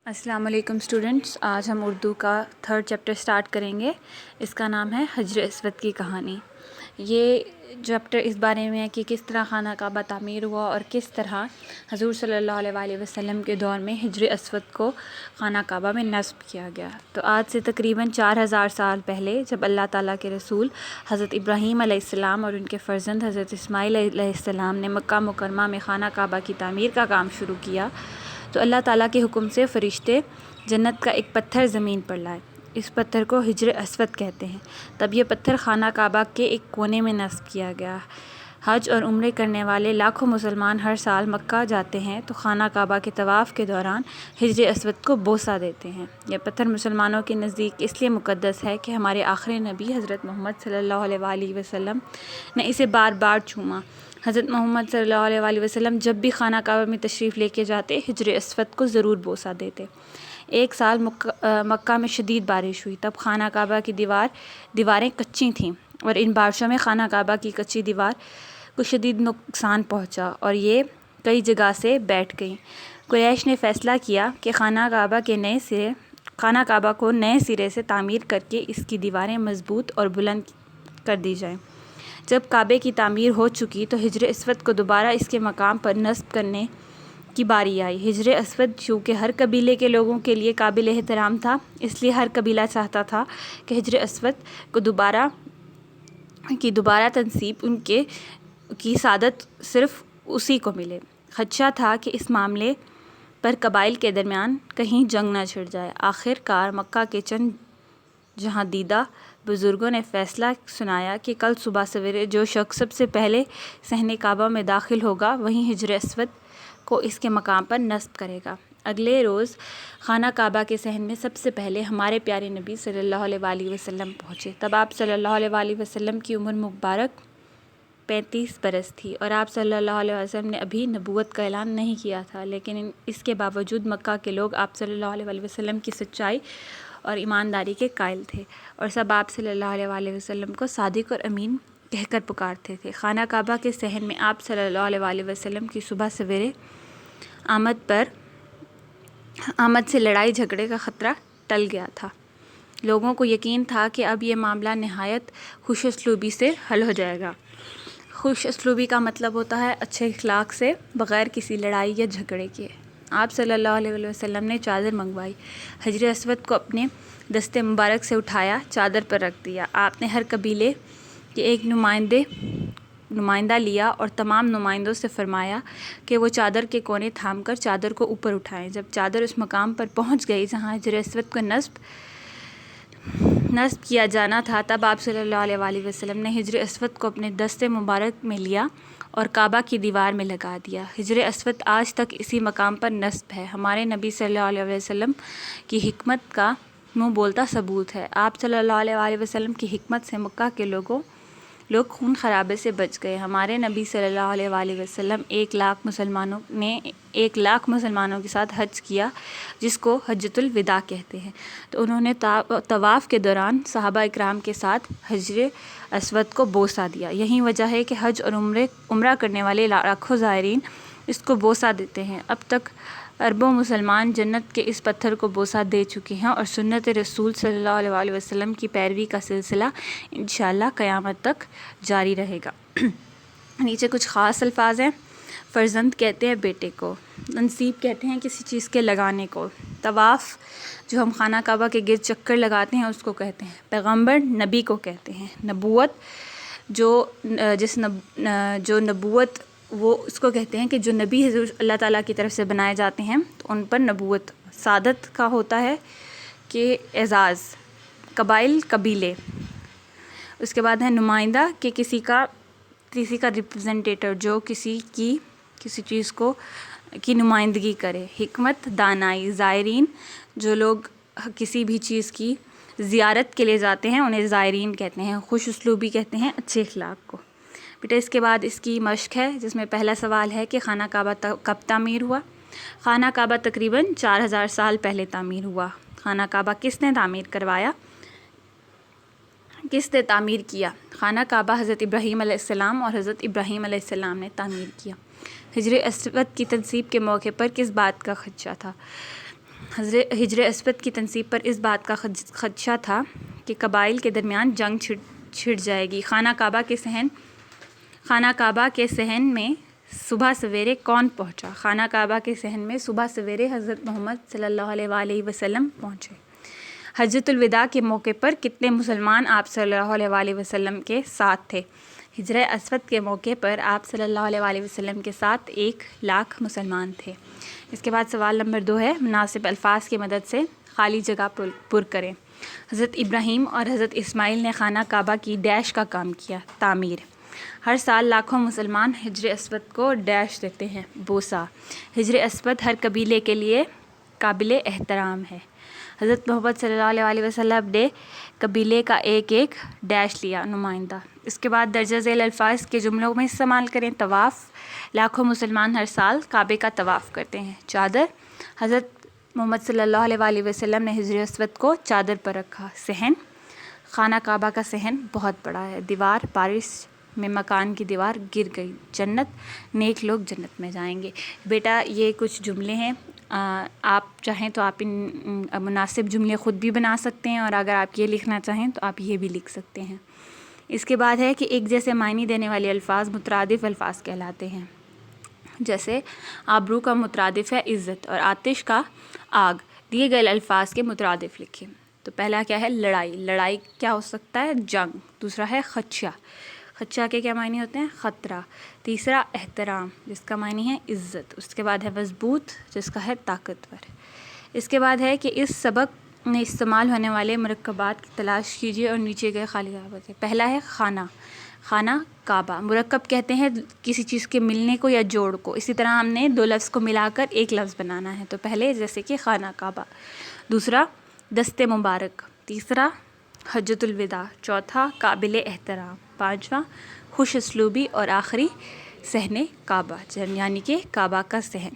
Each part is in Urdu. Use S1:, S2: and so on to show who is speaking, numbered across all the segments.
S1: السلام علیکم اسٹوڈنٹس، آج ہم اردو کا 3rd چیپٹر سٹارٹ کریں گے۔ اس کا نام ہے حجر اسود کی کہانی۔ یہ چیپٹر اس بارے میں ہے کہ کس طرح خانہ کعبہ تعمیر ہوا اور کس طرح حضور صلی اللہ علیہ وآلہ وسلم کے دور میں حجر اسود کو خانہ کعبہ میں نصب کیا گیا۔ تو آج سے تقریباً 4000 سال پہلے جب اللہ تعالیٰ کے رسول حضرت ابراہیم علیہ السلام اور ان کے فرزند حضرت اسماعیل علیہ السلام نے مکہ مکرمہ میں خانہ کعبہ کی تعمیر کا کام شروع کیا تو اللہ تعالیٰ کے حکم سے فرشتے جنت کا ایک پتھر زمین پر لائے۔ اس پتھر کو حجر اسود کہتے ہیں۔ تب یہ پتھر خانہ کعبہ کے ایک کونے میں نصب کیا گیا۔ حج اور عمرے کرنے والے لاکھوں مسلمان ہر سال مکہ جاتے ہیں تو خانہ کعبہ کے طواف کے دوران حجر اسود کو بوسہ دیتے ہیں۔ یہ پتھر مسلمانوں کے نزدیک اس لیے مقدس ہے کہ ہمارے آخری نبی حضرت محمد صلی اللہ علیہ وآلہ وسلم نے اسے بار بار چوما۔ حضرت محمد صلی اللہ علیہ وآلہ وسلم جب بھی خانہ کعبہ میں تشریف لے کے جاتے حجر اسود کو ضرور بوسہ دیتے۔ ایک سال مکہ میں شدید بارش ہوئی، تب خانہ کعبہ کی دیواریں کچی تھیں اور ان بارشوں میں خانہ کعبہ کی کچی دیوار کو شدید نقصان پہنچا اور یہ کئی جگہ سے بیٹھ گئی۔ قریش نے فیصلہ کیا کہ خانہ کعبہ کو نئے سرے سے تعمیر کر کے اس کی دیواریں مضبوط اور بلند کر دی جائیں۔ جب کعبے کی تعمیر ہو چکی تو حجر اسود کو دوبارہ اس کے مقام پر نصب کرنے کی باری آئی۔ حجر اسود چونکہ ہر قبیلے کے لوگوں کے لیے قابل احترام تھا، اس لیے ہر قبیلہ چاہتا تھا کہ حجر اسود کو دوبارہ تنصیب کی سعادت صرف اسی کو ملے۔ خدشہ تھا کہ اس معاملے پر قبائل کے درمیان کہیں جنگ نہ چھڑ جائے۔ آخر کار مکہ کے چند جہاں دیدہ بزرگوں نے فیصلہ سنایا کہ کل صبح سویرے جو شخص سب سے پہلے صحن کعبہ میں داخل ہوگا وہیں حجر اسود کو اس کے مقام پر نصب کرے گا۔ اگلے روز خانہ کعبہ کے صحن میں سب سے پہلے ہمارے پیارے نبی صلی اللہ علیہ وآلہ وسلم پہنچے۔ تب آپ صلی اللہ علیہ وآلہ وسلم کی عمر مبارک 35 برس تھی اور آپ صلی اللہ علیہ وسلم نے ابھی نبوت کا اعلان نہیں کیا تھا، لیکن اس کے باوجود مکہ کے لوگ آپ صلی اللہ علیہ وآلہ وسلم کی سچائی اور ایمانداری کے قائل تھے اور سب آپ صلی اللہ علیہ وآلہ وسلم کو صادق اور امین کہہ کر پکارتے تھے۔ خانہ کعبہ کے صحن میں آپ صلی اللہ علیہ وآلہ وسلم کی صبح سویرے آمد سے لڑائی جھگڑے کا خطرہ ٹل گیا تھا۔ لوگوں کو یقین تھا کہ اب یہ معاملہ نہایت خوش اسلوبی سے حل ہو جائے گا۔ خوش اسلوبی کا مطلب ہوتا ہے اچھے اخلاق سے، بغیر کسی لڑائی یا جھگڑے کے۔ آپ صلی اللہ علیہ وسلم نے چادر منگوائی، حجر اسود کو اپنے دست مبارک سے اٹھایا، چادر پر رکھ دیا۔ آپ نے ہر قبیلے کے ایک نمائندہ لیا اور تمام نمائندوں سے فرمایا کہ وہ چادر کے کونے تھام کر چادر کو اوپر اٹھائیں۔ جب چادر اس مقام پر پہنچ گئی جہاں حجر اسود کو نصب کیا جانا تھا، تب آپ صلی اللہ علیہ وآلہ وسلم نے حجر اسود کو اپنے دست مبارک میں لیا اور کعبہ کی دیوار میں لگا دیا۔ حجر اسود آج تک اسی مقام پر نصب ہے۔ ہمارے نبی صلی اللہ علیہ وسلم کی حکمت کا منہ بولتا ثبوت ہے۔ آپ صلی اللہ علیہ وآلہ وسلم کی حکمت سے مکہ کے لوگ خون خرابے سے بچ گئے۔ ہمارے نبی صلی اللہ علیہ وآلہ وسلم 1,00,000 مسلمانوں کے ساتھ حج کیا، جس کو حجۃ الوداع کہتے ہیں۔ تو انہوں نے طواف کے دوران صحابہ اکرام کے ساتھ حجر اسود کو بوسہ دیا۔ یہی وجہ ہے کہ حج اور عمرہ کرنے والے لاکھوں زائرین اس کو بوسہ دیتے ہیں۔ اب تک اربوں مسلمان جنت کے اس پتھر کو بوسہ دے چکے ہیں اور سنت رسول صلی اللہ علیہ وآلہ وسلم کی پیروی کا سلسلہ انشاءاللہ قیامت تک جاری رہے گا۔ نیچے کچھ خاص الفاظ ہیں۔ فرزند کہتے ہیں بیٹے کو، تنصیب کہتے ہیں کسی چیز کے لگانے کو، طواف جو ہم خانہ کعبہ کے گرد چکر لگاتے ہیں اس کو کہتے ہیں، پیغمبر نبی کو کہتے ہیں، نبوت جو نبوت وہ اس کو کہتے ہیں کہ جو نبی حضور اللہ تعالیٰ کی طرف سے بنائے جاتے ہیں تو ان پر نبوت۔ سعادت کا ہوتا ہے کہ اعزاز، قبیلے۔ اس کے بعد ہے نمائندہ کہ کسی کا ریپرزنٹیٹر جو کسی چیز کی نمائندگی کرے۔ حکمت، دانائی۔ زائرین جو لوگ کسی بھی چیز کی زیارت کے لیے جاتے ہیں انہیں زائرین کہتے ہیں۔ خوش اسلوبی کہتے ہیں اچھے اخلاق کو۔ بیٹا اس کے بعد اس کی مشق ہے جس میں پہلا سوال ہے کہ خانہ کعبہ کب تعمیر ہوا؟ خانہ کعبہ تقریباً 4000 سال پہلے تعمیر ہوا۔ خانہ کعبہ کس نے تعمیر کروایا؟ کس نے تعمیر کیا؟ خانہ کعبہ حضرت ابراہیم علیہ السلام اور حضرت ابراہیم علیہ السلام نے تعمیر کیا۔ حجر اسود کی تنصیب کے موقع پر کس بات کا خدشہ تھا؟ ہجر اسود کی تنصیب پر اس بات کا خدشہ تھا کہ قبائل کے درمیان جنگ چھڑ جائے گی۔ خانہ کعبہ کے صحن میں صبح سویرے کون پہنچا؟ خانہ کعبہ کے صحن میں صبح سویرے حضرت محمد صلی اللہ علیہ وآلہ وسلم پہنچے۔ حجۃ الوداع کے موقع پر کتنے مسلمان آپ صلی اللہ علیہ وآلہ وسلم کے ساتھ تھے؟ ہجر اسود کے موقع پر آپ صلی اللہ علیہ وآلہ وسلم کے ساتھ 1,00,000 مسلمان تھے۔ اس کے بعد سوال نمبر 2 ہے، مناسب الفاظ کی مدد سے خالی جگہ پر کریں۔ حضرت ابراہیم اور حضرت اسماعیل نے خانہ کعبہ کی ڈیش کا کام کیا؟ تعمیر۔ ہر سال لاکھوں مسلمان ہجر اسود کو ڈیش دیتے ہیں؟ بوسہ۔ ہجر اسود ہر قبیلے کے لیے قابل احترام ہے۔ حضرت محمد صلی اللہ علیہ وسلم نے قبیلے کا ایک ڈیش لیا، نمائندہ۔ اس کے بعد درجہ ذیل الفاظ کے جملوں میں استعمال کریں۔ طواف، لاکھوں مسلمان ہر سال کعبے کا طواف کرتے ہیں۔ چادر، حضرت محمد صلی اللہ علیہ وآلہ وسلم نے ہجر اسود کو چادر پر رکھا۔ صحن، خانہ کعبہ کا صحن بہت بڑا ہے۔ دیوار، بارش میں مکان کی دیوار گر گئی۔ جنت، نیک لوگ جنت میں جائیں گے۔ بیٹا یہ کچھ جملے ہیں، آپ چاہیں تو آپ ان مناسب جملے خود بھی بنا سکتے ہیں، اور اگر آپ یہ لکھنا چاہیں تو آپ یہ بھی لکھ سکتے ہیں۔ اس کے بعد ہے کہ ایک جیسے معنی دینے والے الفاظ مترادف الفاظ کہلاتے ہیں۔ جیسے آبرو کا مترادف ہے عزت، اور آتش کا آگ۔ دیے گئے الفاظ کے مترادف لکھیں۔ تو پہلا کیا ہے؟ لڑائی۔ لڑائی کیا ہو سکتا ہے؟ جنگ۔ دوسرا ہے خدشہ۔ خدشہ کے کیا معنی ہوتے ہیں؟ خطرہ۔ تیسرا احترام، جس کا معنی ہے عزت۔ اس کے بعد ہے مضبوط، جس کا ہے طاقتور۔ اس کے بعد ہے کہ اس سبق میں استعمال ہونے والے مرکبات کی تلاش کیجیے اور نیچے گئے خالی جگہ سے۔ پہلا ہے خانہ کعبہ۔ مرکب کہتے ہیں کسی چیز کے ملنے کو یا جوڑ کو۔ اسی طرح ہم نے 2 لفظ کو ملا کر ایک لفظ بنانا ہے، تو پہلے جیسے کہ خانہ کعبہ۔ دوسرا دست مبارک۔ تیسرا حجۃ الوداع۔ چوتھا قابل احترام۔ پانچواں خوش اسلوبی، اور آخری صحن کعبہ، یعنی کہ کعبہ کا صحن۔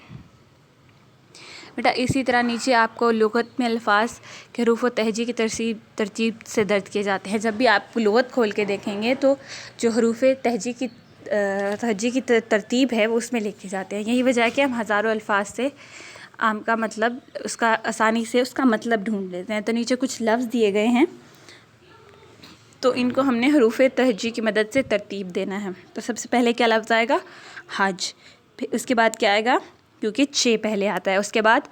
S1: بیٹا اسی طرح نیچے آپ کو لغت میں الفاظ کے حروف و تہجی کی ترتیب سے درج کیے جاتے ہیں۔ جب بھی آپ لغت کھول کے دیکھیں گے تو جو حروف تہجی کی ترتیب ہے وہ اس میں لکھے جاتے ہیں۔ یہی وجہ ہے کہ ہم ہزاروں الفاظ سے کا مطلب آسانی سے اس کا مطلب ڈھونڈ لیتے ہیں۔ تو نیچے کچھ لفظ دیے گئے ہیں، تو ان کو ہم نے حروف تہجی کی مدد سے ترتیب دینا ہے۔ تو سب سے پہلے کیا لفظ آئے گا؟ حج۔ پھر اس کے بعد کیا آئے گا؟ کیونکہ 6 پہلے آتا ہے۔ اس کے بعد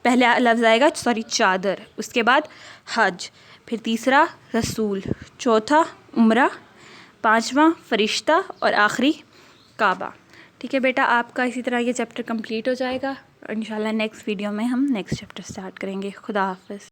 S1: پہلا لفظ آئے گا چادر۔ اس کے بعد حج، پھر تیسرا رسول، چوتھا عمرہ، پانچواں فرشتہ، اور آخری کعبہ۔ ٹھیک ہے بیٹا، آپ کا اسی طرح یہ چیپٹر کمپلیٹ ہو جائے گا، اور انشاءاللہ نیکسٹ ویڈیو میں ہم نیکسٹ چیپٹر سٹارٹ کریں گے۔ خدا حافظ۔